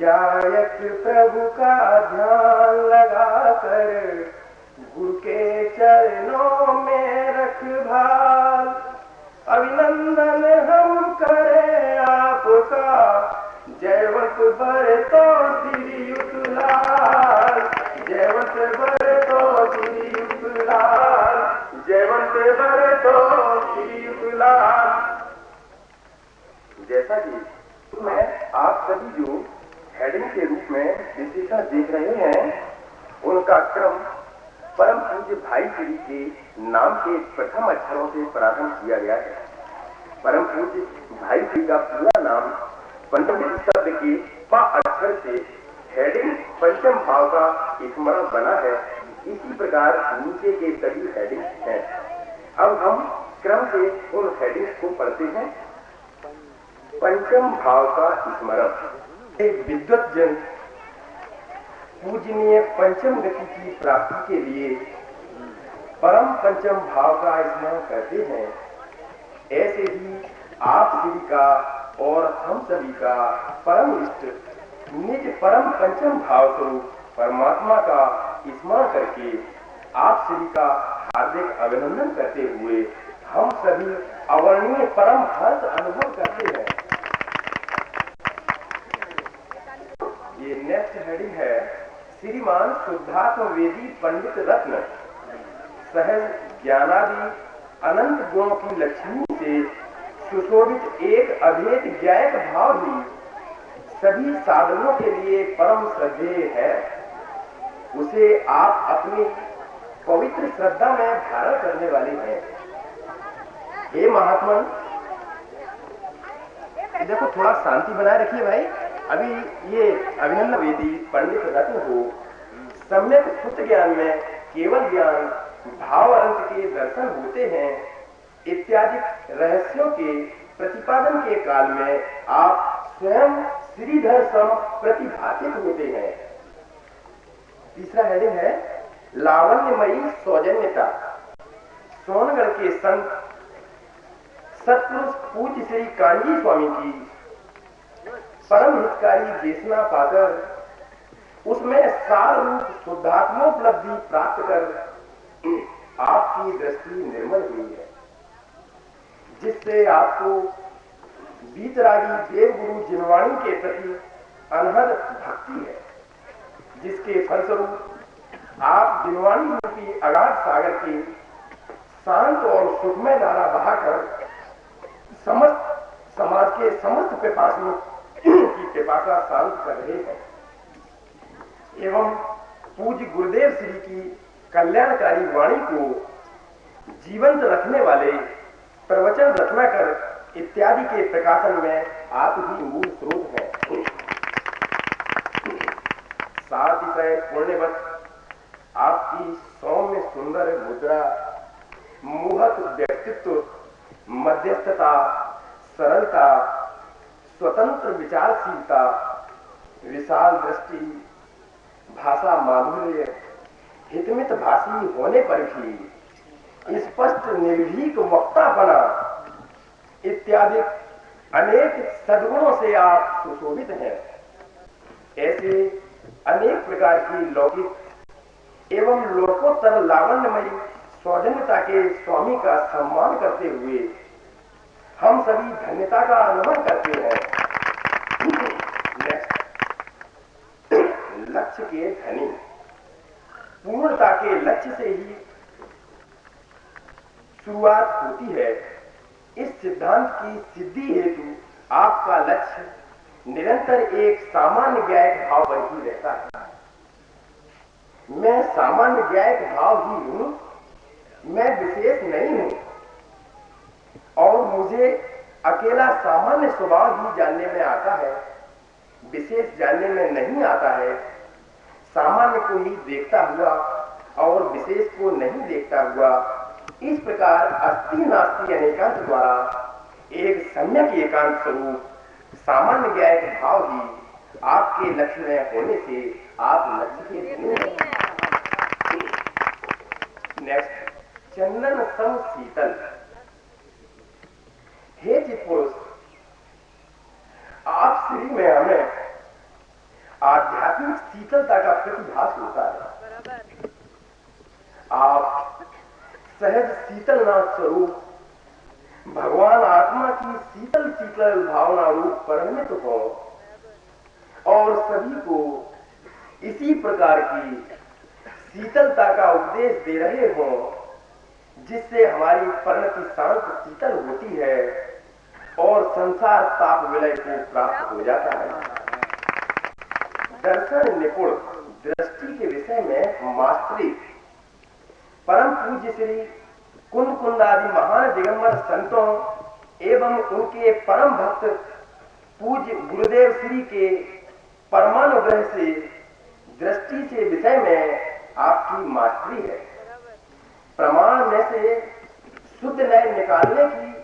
गायक प्रभु का ध्यान लगा कर गुरु के चरणों में रख भाल। अभिनंदन हम करें आपका, जयवंत बर तो श्रीयुत लाल, जयवंत बर तो श्रीयुत लाल, जयवंत बर तो श्रीयुत लाल। जैसा कि मैं आप सभी जो हेडिंग के रूप में विशेषण देख रहे हैं, उनका क्रम परम पूज्य भाई श्री के नाम के प्रथम अक्षरों से प्रारंभ किया गया है। परम पूज्य भाई श्री का पूरा नाम पंचम शब्द के प अक्षर से हेडिंग पंचम भाव का स्मरण बना है। इसी प्रकार नीचे के सभी हेडिंग हैं। अब हम क्रम से उन हेडिंग्स को पढ़ते हैं। पंचम भाव का स्मरण। एक विद्वत जन पूजनीय पंचम गति की प्राप्ति के लिए परम पंचम भाव का स्मरण करते हैं। ऐसे ही आप सभी का और हम सभी का परम इष्ट निज परम पंचम भाव स्वरूप परमात्मा का स्मरण करके आप सभी का हार्दिक अभिनंदन करते हुए हम सभी अवर्णीय परम हर्ष अनुभव करते हैं। ये नेक्स्ट हेडिंग है श्रीमान शुद्धात्म वेदी पंडित रत्न सहज ज्ञानादि अनंत गुणों की लक्ष्मी से सुशोभित एक अभेद ज्ञायक भाव ही सभी साधनों के लिए परम श्रद्धेय है। उसे आप अपनी पवित्र श्रद्धा में धारण करने वाले हैं। हे महात्मा, देखो थोड़ा शांति बनाए रखिए भाई। अभी ये अभिनंदन वेदी पंडित रत्न को सम्यक शुद्ध ज्ञान में केवल ज्ञान भाव अंत के दर्शन होते हैं इत्यादि रहस्यों के प्रतिपादन के काल में आप स्वयं श्रीधर सम प्रतिभाषित होते हैं। तीसरा हेडिंग है लावण्यमयी सौजन्यता। सोनगढ़ के संत सत्पुरुष पूज्य श्री कांजी स्वामी की परम हितकारी देशना पाकर उसमें सार रूप शुद्धात्मोपलब्धि प्राप्त कर आपकी दृष्टि निर्मल हुई है, जिससे आपको बीतरागी देवगुरु जिनवाणी के प्रति अनहद भक्ति है, जिसके फलस्वरूप आप जिनवाणी रूपी अगाध सागर के शांत और सुखमय धारा बहाकर समस्त समाज के समस्त पिपासियों की पिपासा शांत कर रहे हैं एवं पूज्य गुरुदेव श्री की कल्याणकारी वाणी को जीवंत रखने वाले प्रवचन रत्नाकर इत्यादि के प्रकाशन में आप ही मूल स्रोत हैं। सातिशय पुण्यवत आपकी सौम्य सुंदर मुद्रा, मोहक व्यक्तित्व, मध्यस्थता, सरलता, स्वतंत्र विचारशीलता, विशाल दृष्टि, भाषा माधुर्य, हितमित भाषी होने पर भी स्पष्ट निर्भीक वक्तापना इत्यादि अनेक सद्गुणों से आप सुशोभित हैं। ऐसे अनेक प्रकार की लौकिक एवं लोकोत्तर लावण्यमयी सौजन्यता के स्वामी का सम्मान करते हुए हम सभी धन्यता का अनुभव करते हैं। लक्ष्य के धनी, पूर्णता के लक्ष्य से ही शुरुआत होती है। इस सिद्धांत की सिद्धि हेतु आपका लक्ष्य निरंतर एक सामान्य ज्ञायक भाव पर ही रहता है। मैं सामान्य ज्ञायक भाव ही हूं, मैं विशेष नहीं हूं और मुझे अकेला सामान्य स्वभाव ही जानने में आता है, विशेष जानने में नहीं आता है। सामान्य को ही देखता हुआ और विशेष को नहीं देखता हुआ, इस प्रकार अस्थि नास्ति अनेकांत द्वारा एक सम्यक एकांत स्वरूप सामान्य ज्ञायक भाव ही आपके लक्ष्य में होने से आप लक्ष्य के धनी हैं। नेक्स्ट, चंदन सम शीतल। हे चित्पुरुष, आप श्री में हमें आध्यात्मिक शीतलता का प्रतिभास होता है। आप सहज शीतलनाथ स्वरूप भगवान आत्मा की शीतल शीतल भावना रूप परिणित हो और सभी को इसी प्रकार की शीतलता का उपदेश दे रहे हो, जिससे हमारी परिणति शांत शीतल होती है और संसार ताप विलय को प्राप्त हो जाता है। दर्शन निपुण दृष्टि के विषय में मास्टरी परम पूज्य श्री कुंद कुंदादि महान दिगंबर संतों एवं उनके परम भक्त पूज्य गुरुदेव श्री के परमानुग्रह से दृष्टि से विषय में आपकी मास्टरी है। प्रमाण में से शुद्ध नय निकालने की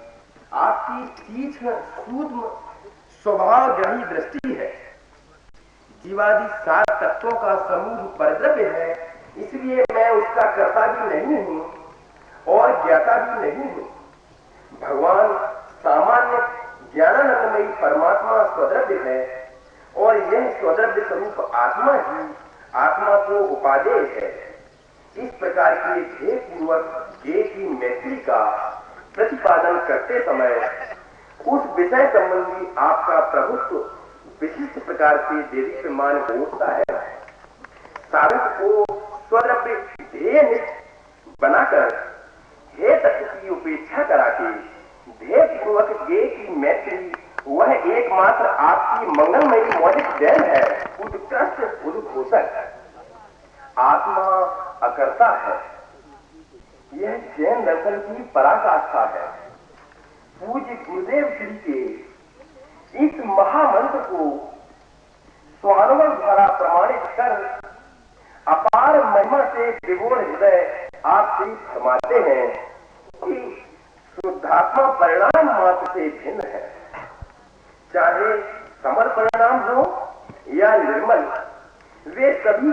आपकी तीक्ष्ण सूक्ष्म स्वभाव ग्रही दृष्टि है। जीवादि सात तत्वों का समूह परिद्रव्य है, इसलिए मैं उसका कर्ता भी नहीं हूं और ज्ञाता भी नहीं हूं। भगवान सामान्य ज्ञानानंदमयी परमात्मा स्वद्रव्य है और यह स्वद्रव्य स्वरूप आत्मा ही आत्मा को उपादेय है। इस प्रकार के ध्येय पूर्वक ज्ञेय की मैत्री का प्रतिपादन करते समय उस विषय संबंधी आपका प्रभुत्व विशिष्ट प्रकार से देदीप्यमान होता है। साधक को स्वद्रव्य ध्येयनिष्ठ बनाकर हे तत्व की उपेक्षा करा के ध्येय पूर्वक ज्ञेय की मैत्री, वह एकमात्र आपकी मंगलमयी मौलिक जैन है। उत्कृष्ट उद्घोषक आत्मा अकर्ता है, यह जैन दर्शन की पराकाष्ठा है। पूज्य गुरुदेव श्री के इस महामंत्र को स्वानुभव द्वारा प्रमाणित कर अपार महिमा से विभोर हृदय आप श्री फरमाते हैं कि शुद्धात्मा परिणाम मात्र से भिन्न है। चाहे समर परिणाम हो या निर्मल, वे सभी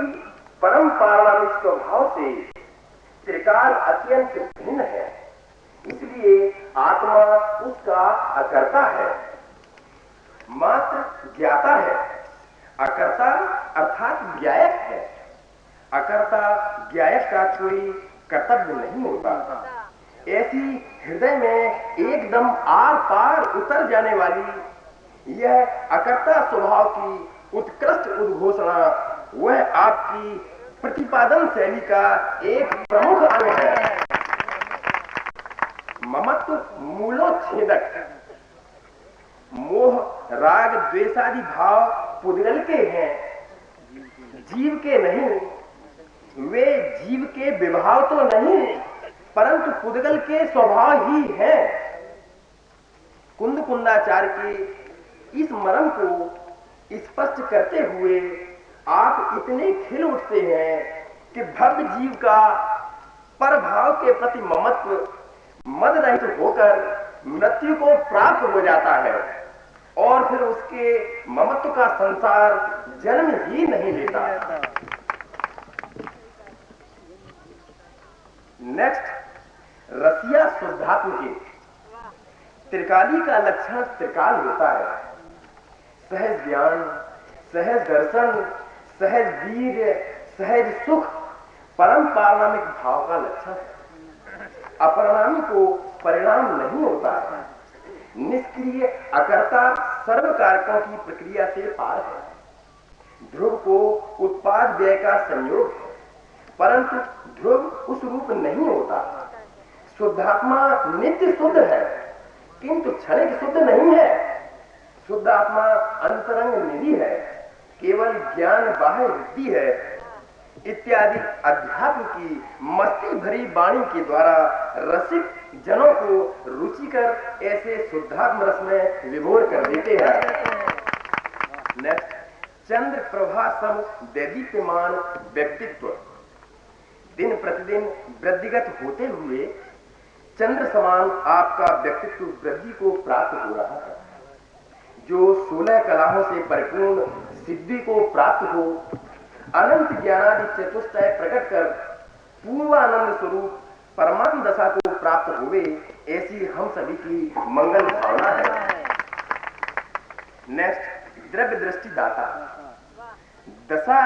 परम पारणामिक स्वभाव से त्रिकाल अत्यंत भिन्न है। इसलिए आत्मा उसका अकर्ता है, मात्र ज्ञाता है। अकर्ता अर्थात ज्ञायक है। अकर्ता ज्ञायक का कोई कर्तव्य नहीं होता। ऐसी हृदय में एकदम आर पार उतर जाने वाली यह अकर्ता स्वभाव की उत्कृष्ट उद्घोषणा वह आपकी प्रतिपादन शैली का एक प्रमुख अंग है। ममत्व मूलोच्छेदक, मोह राग द्वेषादि भाव पुद्गल के हैं, जीव के नहीं। वे जीव के विभाव तो नहीं परंतु पुद्गल के स्वभाव ही है। कुंद कुंदाचार्य के इस मर्म को स्पष्ट करते हुए आप इतने खिल उठते हैं कि भव्य जीव का परभाव के प्रति ममत्व मद रहित होकर मृत्यु को प्राप्त हो जाता है और फिर उसके ममत्व का संसार जन्म ही नहीं लेता। नेक्स्ट, रसिया शुद्धात्म की त्रिकाली का लक्षण त्रिकाल होता है। सहज ज्ञान, सहज दर्शन, सहज वीर्य, सहज सुख परम पारिणामिक भाव का लक्षण है। अपरिणामी को परिणाम नहीं होता है। निष्क्रिय अकर्ता सर्व कारकों की प्रक्रिया से पार है। ध्रुव को उत्पाद व्यय का संयोग है परंतु ध्रुव उस रूप नहीं होता। शुद्धात्मा नित्य शुद्ध है किंतु क्षणिक शुद्ध नहीं है। शुद्ध आत्मा अंतरंग निधि है, केवल ज्ञान बाह्य वृद्धि है इत्यादि अध्यात्म की मस्ती भरी वाणी के द्वारा रसिक जनों को रुचिकर ऐसे शुद्धात्म रस में विभोर कर देते हैं। नेक्स्ट, चंद्र प्रभा सम दैदीप्यमान व्यक्तित्व दिन प्रतिदिन वृद्धिगत होते हुए चंद्र समान आपका व्यक्तित्व वृद्धि को प्राप्त हो रहा है। जो 16 कलाओं से परिपूर्ण सिद्धि को प्राप्त हो, अनंत ज्ञानादि चतुष्टय प्रकट कर पूर्वानंद स्वरूप परमात्म दशा को प्राप्त हुए, ऐसी हम सभी की मंगल भावना है। नेक्स्ट, द्रव्य दृष्टि दाता। दशा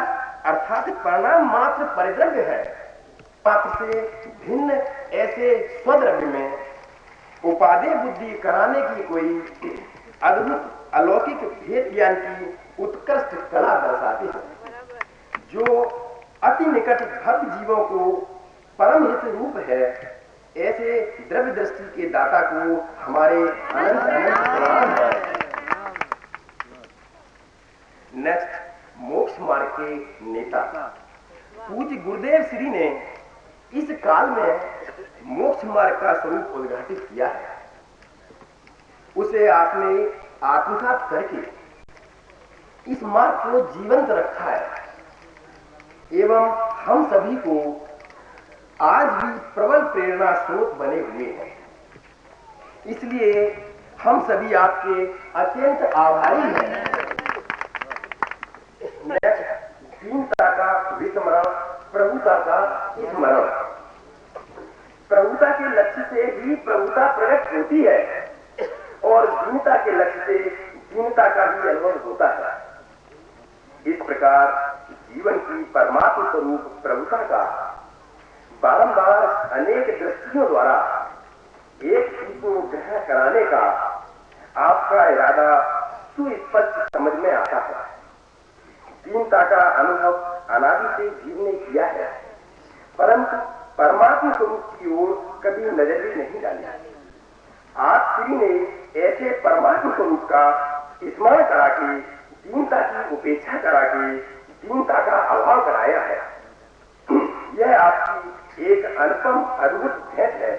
अर्थात परिणाम मात्र परिद्रव्य है। मात्र से भिन्न ऐसे स्वद्रव्य में उपादेय बुद्धि कराने की कोई अद्भुत अलौकिक भेद ज्ञान की उत्कृष्ट कला दर्शाती है जो अति निकट भक्त जीवों को परम हित रूप है। ऐसे द्रव्य दृष्टि के दाता को हमारे अनंत अनंत प्रणाम है। नेक्स्ट, मोक्ष मार्ग के नेता। पूज्य गुरुदेव श्री ने इस काल में मोक्ष मार्ग का स्वरूप उद्घाटित किया है। उसे आपने आत्मसात करके इस मार्ग को जीवंत रखा है एवं हम सभी को आज भी प्रबल प्रेरणा स्रोत बने हुए हैं। इसलिए हम सभी आपके अत्यंत आभारी हैं। दीनता का विस्मरण, प्रभुता का स्मरण। प्रभुता के लक्ष्य से ही प्रभुता प्रकट होती है और दीनता के लक्ष्य से दीनता का भी अनुभव होता है। इस प्रकार जीवन की परमात्म स्वरूप प्रभुता का बारंबार अनेक दृष्टियों द्वारा एक चीज को ग्रहण कराने का आपका इरादा सुस्पष्ट समझ में आता है। दीनता का अनुभव अनादि से जीव ने किया है परंतु परमात्मा स्वरूप की ओर कभी नजर भी नहीं डाली। आप श्री ने ऐसे परमात्मा स्वरूप का स्मरण करा के दीनता की उपेक्षा करा के दीनता का अभाव कराया है। यह आपकी एक अनुपम अद्भुत भेंट है।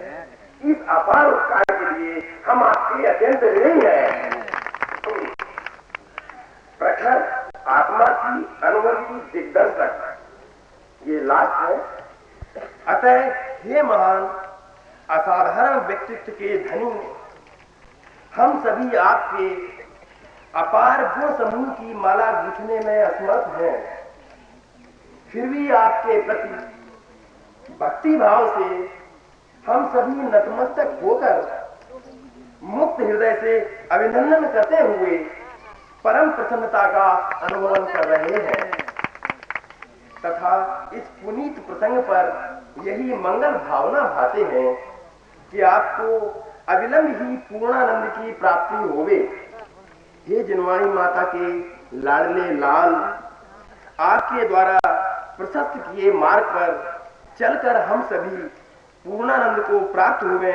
इस अपार उपकार के लिए हम आपके अत्यंत ऋणी हैं। प्रखर आत्मा की अनुभवी दिग्दर्शक, ये लास्ट है। अतः हे महान असाधारण व्यक्तित्व के धनी, हम सभी आपके अपार गुण समूह की माला गूंथने में असमर्थ हैं। फिर भी आपके प्रति भक्ति भाव से हम सभी नतमस्तक होकर मुक्त हृदय से अभिनंदन करते हुए परम प्रसन्नता का अनुभव कर रहे हैं तथा इस पुनीत प्रसंग पर यही मंगल भावना भाते हैं कि आपको अविलंब ही पूर्णानंद की प्राप्ति होवे। हे जिनवाणी माता के लाडले लाल, आपके द्वारा प्रशस्त किए मार्ग पर चलकर हम सभी पूर्णानंद को प्राप्त हुए।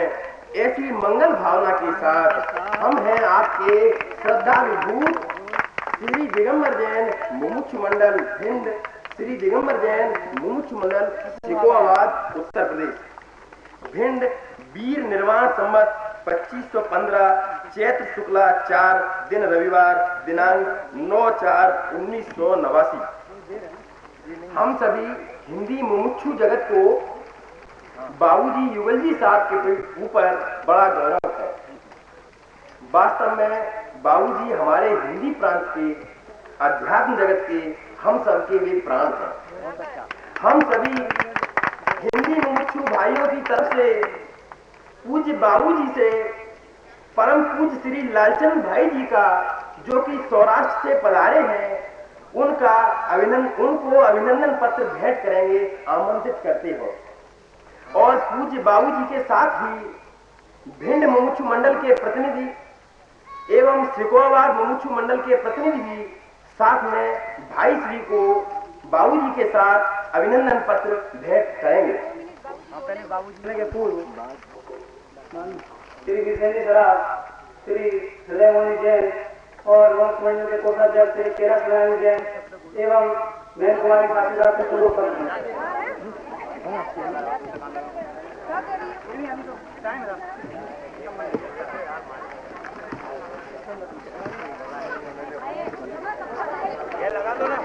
ऐसी मंगल भावना के साथ हम हैं आपके श्रद्धा विभूत श्री दिगंबर जैन मुमुक्षु मंडल भिंड, श्री दिगंबर जैन मुमुक्षु मंडल सिकोहाबाद उत्तर प्रदेश। भिंड वीर निर्वाण संवत 2515 चैत्र शुक्ला 4 दिन रविवार दिनांक 9/4/1989। हम सभी हिंदी मुमुक्षु जगत को बाबूजी युगल जी साहब के ऊपर बड़ा गौरव है। वास्तव में बाबूजी हमारे हिंदी प्रांत के अध्यात्म जगत के हम सबके वे प्राण हैं। हम सभी हिंदी मुमुक्षु भाइयों की तरफ से पूज्य बाबूजी से परम पूज्य श्री लालचंद भाई जी का, जो कि सौराष्ट्र से पधारे हैं, उनको अभिनंदन पत्र भेंट करेंगे, आमंत्रित करते हो। और पूज्य बाबूजी के साथ ही भिंड मुमुक्षु मंडल के प्रतिनिधि एवं सिकोहाबाद मुमुक्षु मंडल के प्रतिनिधि भी साथ में भाई श्री को बाबूजी के साथ अभिनंदन पत्र भेंट करेंगे। पहले बाबूजी के पूर्व श्री विजेंद्र सराफ, श्री हृदय मोहन जैन और वंश मंडल के कोषाध्यक्ष श्री कैलाश नारायण जैन एवं मैन कुमारी साथीदार से शुरू करते हैं। लगा दो ना।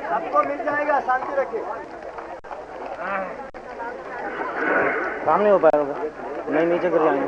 सबको मिल जाएगा, शांति रखिए। काम नहीं हो पाएगा, नहीं नीचे गिर जाएंगे।